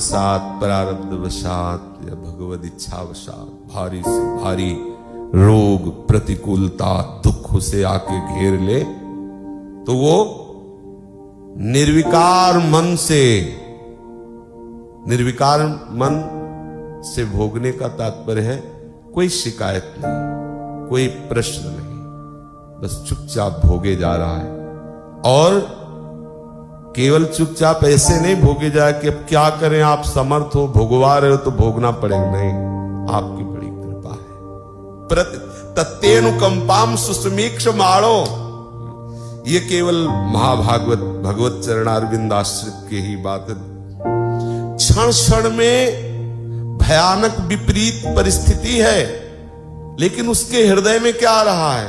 सात प्रारब्ध वशात या भगवद इच्छा वशात भारी से भारी रोग, प्रतिकूलता, दुख उसे आके घेर ले तो वो निर्विकार मन से भोगने का तात्पर्य है कोई शिकायत नहीं, कोई प्रश्न नहीं, बस चुपचाप भोगे जा रहा है। और केवल चुपचाप ऐसे नहीं भोगे जाए कि अब क्या करें, आप समर्थ हो, भोगवा रहे हो तो भोगना पड़ेगा, नहीं, आपकी बड़ी कृपा है। तत्तेनुकंपाम सुसमीक्ष माणो, ये केवल महाभागवत भगवत चरणारविंद आश्रित की ही बात है। क्षण क्षण में भयानक विपरीत परिस्थिति है, लेकिन उसके हृदय में क्या आ रहा है?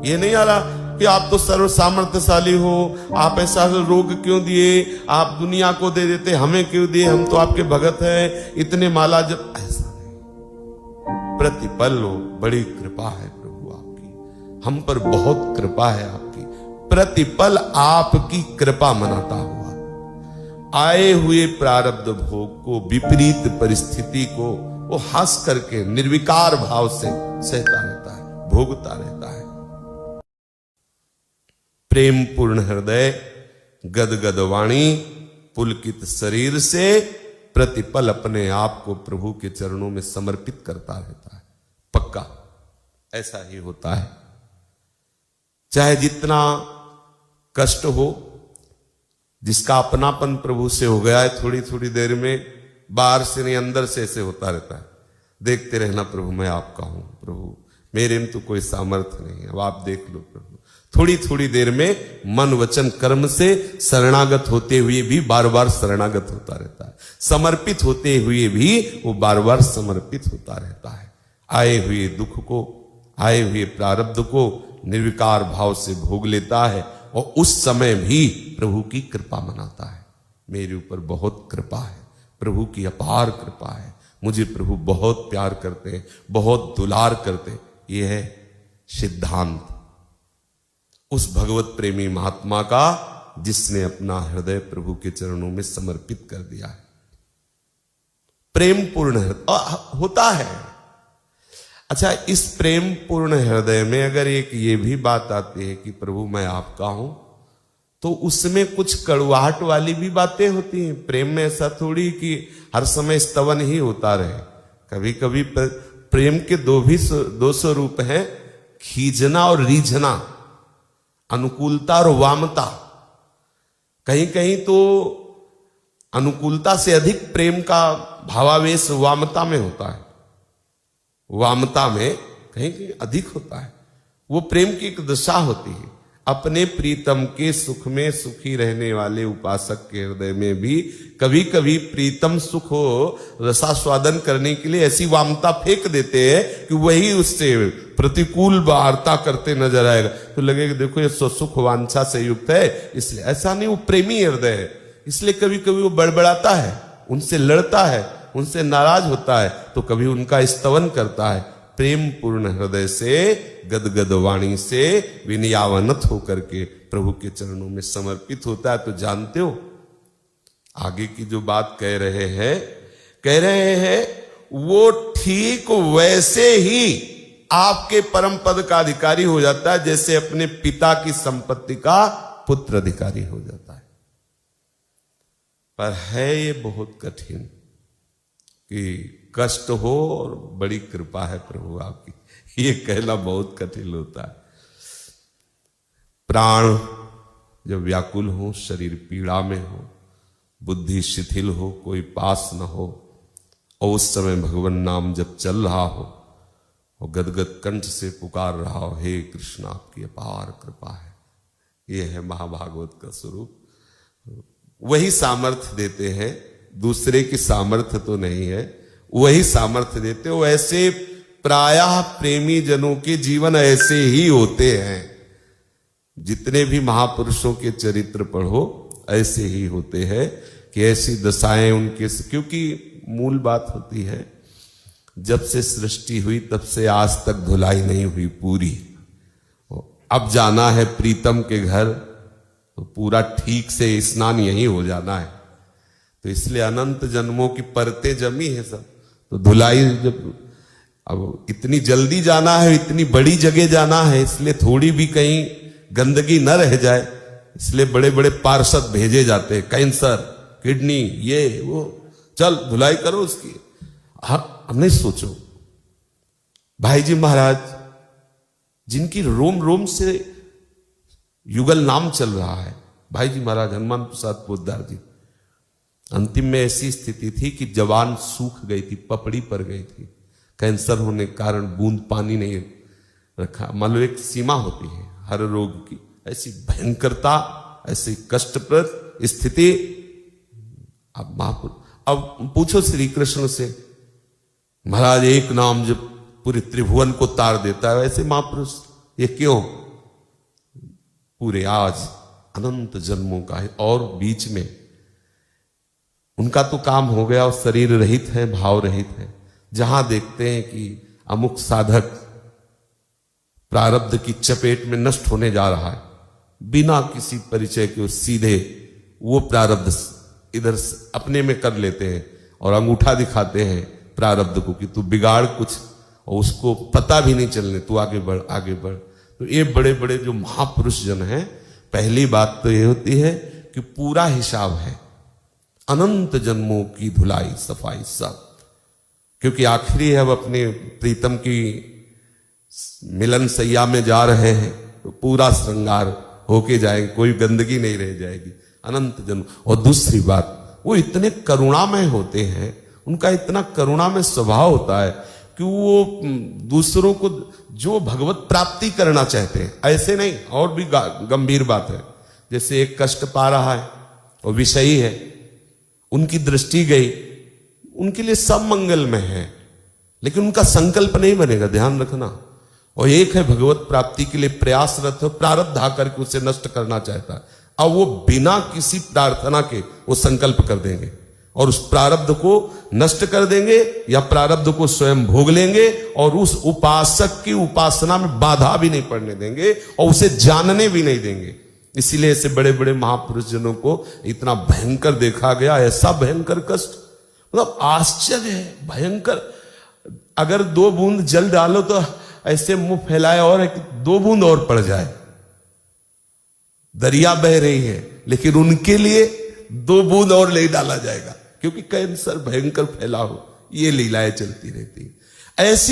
ये नहीं आ रहा कि आप तो सर्व सामर्थ्यशाली हो, आप ऐसा रोग क्यों दिए, आप दुनिया को दे देते, हमें क्यों दिए, हम तो आपके भगत हैं, इतने माला जब, ऐसा नहीं। प्रतिपल हो, बड़ी कृपा है प्रभु आपकी, हम पर बहुत कृपा है आपकी। प्रतिपल आपकी कृपा मनाता हुआ आए हुए प्रारब्ध भोग को, विपरीत परिस्थिति को वो हंस करके निर्विकार भाव से सहता रहता है, भोगता रहता है। प्रेम पूर्ण हृदय, गदगद वाणी, पुलकित शरीर से प्रतिपल अपने आप को प्रभु के चरणों में समर्पित करता रहता है। पक्का ऐसा ही होता है, चाहे जितना कष्ट हो। जिसका अपनापन प्रभु से हो गया है, थोड़ी थोड़ी देर में बाहर से नहीं अंदर से ऐसे होता रहता है, देखते रहना प्रभु मैं आपका हूं, प्रभु मेरे में तो कोई सामर्थ्य नहीं है, अब आप देख लो प्रभु। थोड़ी थोड़ी देर में मन वचन कर्म से शरणागत होते हुए भी बार बार शरणागत होता रहता है, समर्पित होते हुए भी वो बार बार समर्पित होता रहता है। आए हुए दुख को, आए हुए प्रारब्ध को निर्विकार भाव से भोग लेता है और उस समय भी प्रभु की कृपा मनाता है। मेरे ऊपर बहुत कृपा है, प्रभु की अपार कृपा है, मुझे प्रभु बहुत प्यार करते हैं, बहुत दुलार करते हैं। यह है सिद्धांत उस भगवत प्रेमी महात्मा का जिसने अपना हृदय प्रभु के चरणों में समर्पित कर दिया है। प्रेम पूर्ण हृदय होता है। अच्छा, इस प्रेम पूर्ण हृदय में अगर एक ये भी बात आती है कि प्रभु मैं आपका हूं, तो उसमें कुछ कड़वाहट वाली भी बातें होती हैं। प्रेम में ऐसा थोड़ी कि हर समय स्तवन ही होता रहे, कभी कभी प्रेम के दो स्वरूप हैं, खींचना और रीझना, अनुकूलता और वामता। कहीं कहीं तो अनुकूलता से अधिक प्रेम का भावावेश वामता में होता है, वामता में कहीं कहीं अधिक होता है। वो प्रेम की एक दशा होती है। अपने प्रीतम के सुख में सुखी रहने वाले उपासक के हृदय में भी कभी कभी प्रीतम सुख हो रसास्वादन करने के लिए ऐसी वामता फेंक देते हैं कि वही उससे प्रतिकूल वार्ता करते नजर आएगा, तो लगेगा देखो ये सुख वांछा से युक्त है। इसलिए ऐसा नहीं, वो प्रेमी हृदय है, इसलिए कभी कभी वो बड़बड़ाता है, उनसे लड़ता है, उनसे नाराज होता है, तो कभी उनका स्तवन करता है। प्रेम पूर्ण हृदय से, गदगद वाणी से, विनयावनत होकर के प्रभु के चरणों में समर्पित होता है। तो जानते हो आगे की जो बात कह रहे हैं वो ठीक वैसे ही आपके परम पद का अधिकारी हो जाता है जैसे अपने पिता की संपत्ति का पुत्र अधिकारी हो जाता है। पर है ये बहुत कठिन कि कष्ट हो और बड़ी कृपा है प्रभु आपकी, ये कहना बहुत कठिन होता है। प्राण जब व्याकुल हो, शरीर पीड़ा में हो, बुद्धि शिथिल हो, कोई पास न हो, और उस समय भगवान नाम जब चल रहा हो और गदगद कंठ से पुकार रहा हो, हे कृष्ण आपकी अपार कृपा है, ये है महाभागवत का स्वरूप। वही सामर्थ्य देते हैं, दूसरे की सामर्थ्य तो नहीं है, वही सामर्थ्य देते हो। ऐसे प्रायः प्रेमी जनों के जीवन ऐसे ही होते हैं। जितने भी महापुरुषों के चरित्र पढ़ो ऐसे ही होते हैं कि ऐसी दशाएं उनके, क्योंकि मूल बात होती है जब से सृष्टि हुई तब से आज तक धुलाई नहीं हुई पूरी। अब जाना है प्रीतम के घर तो पूरा ठीक से स्नान यही हो जाना है। तो इसलिए अनंत जन्मों की परतें जमी है सब। तो धुलाई जब अब इतनी जल्दी जाना है, इतनी बड़ी जगह जाना है, इसलिए थोड़ी भी कहीं गंदगी न रह जाए, इसलिए बड़े बड़े पार्षद भेजे जाते हैं, कैंसर, किडनी, ये वो, चल धुलाई करो उसकी। हमने सोचो भाई जी महाराज जिनकी रोम रोम से युगल नाम चल रहा है, भाई जी महाराज हनुमान प्रसाद पोद्दार जी, अंतिम में ऐसी स्थिति थी कि जवान सूख गई थी, पपड़ी पड़ गई थी, कैंसर होने के कारण बूंद पानी नहीं रखा। मान लो एक सीमा होती है हर रोग की, ऐसी भयंकरता, ऐसी कष्टप्रद स्थिति। अब महापुरुष, अब पूछो श्री कृष्ण से, महाराज एक नाम जब पूरे त्रिभुवन को तार देता है, वैसे महापुरुष ये क्यों? पूरे आज अनंत जन्मों का है, और बीच में उनका तो काम हो गया और शरीर रहित है, भाव रहित है। जहां देखते हैं कि अमुक साधक प्रारब्ध की चपेट में नष्ट होने जा रहा है, बिना किसी परिचय के सीधे वो प्रारब्ध इधर अपने में कर लेते हैं और अंगूठा दिखाते हैं प्रारब्ध को कि तू बिगाड़ कुछ, और उसको पता भी नहीं चलने, तू आगे बढ़ आगे बढ़। तो ये बड़े बड़े जो महापुरुष जन हैं, पहली बात तो ये होती है कि पूरा हिसाब है, अनंत जन्मों की धुलाई सफाई सब, क्योंकि आखिरी अब अपने प्रीतम की मिलन सैया में जा रहे हैं, तो पूरा श्रृंगार होके जाएंगे, कोई गंदगी नहीं रह जाएगी, अनंत जन्म। और दूसरी बात, वो इतने करुणामय होते हैं, उनका इतना करुणामय स्वभाव होता है कि वो दूसरों को जो भगवत प्राप्ति करना चाहते हैं, ऐसे नहीं, और भी गंभीर बात है, जैसे एक कष्ट पा रहा है और विषयी है, उनकी दृष्टि गई, उनके लिए सब मंगलमय है, लेकिन उनका संकल्प नहीं बनेगा, ध्यान रखना। और एक है भगवत प्राप्ति के लिए प्रयासरत है, प्रारब्ध आकर के उसे नष्ट करना चाहता है, अब वो बिना किसी प्रार्थना के वो संकल्प कर देंगे और उस प्रारब्ध को नष्ट कर देंगे, या प्रारब्ध को स्वयं भोग लेंगे और उस उपासक की उपासना में बाधा भी नहीं पड़ने देंगे और उसे जानने भी नहीं देंगे। इसीलिए ऐसे बड़े बड़े महापुरुष जनों को इतना भयंकर देखा गया, ऐसा भयंकर कष्ट, मतलब आश्चर्य है, भयंकर। अगर 2 बूंद जल डालो तो ऐसे मुंह फैलाए और 2 बूंद और पड़ जाए, दरिया बह रही है, लेकिन उनके लिए 2 बूंद और ले डाला जाएगा, क्योंकि कैंसर भयंकर फैला हो, ये लीलाएं चलती रहती ऐसी।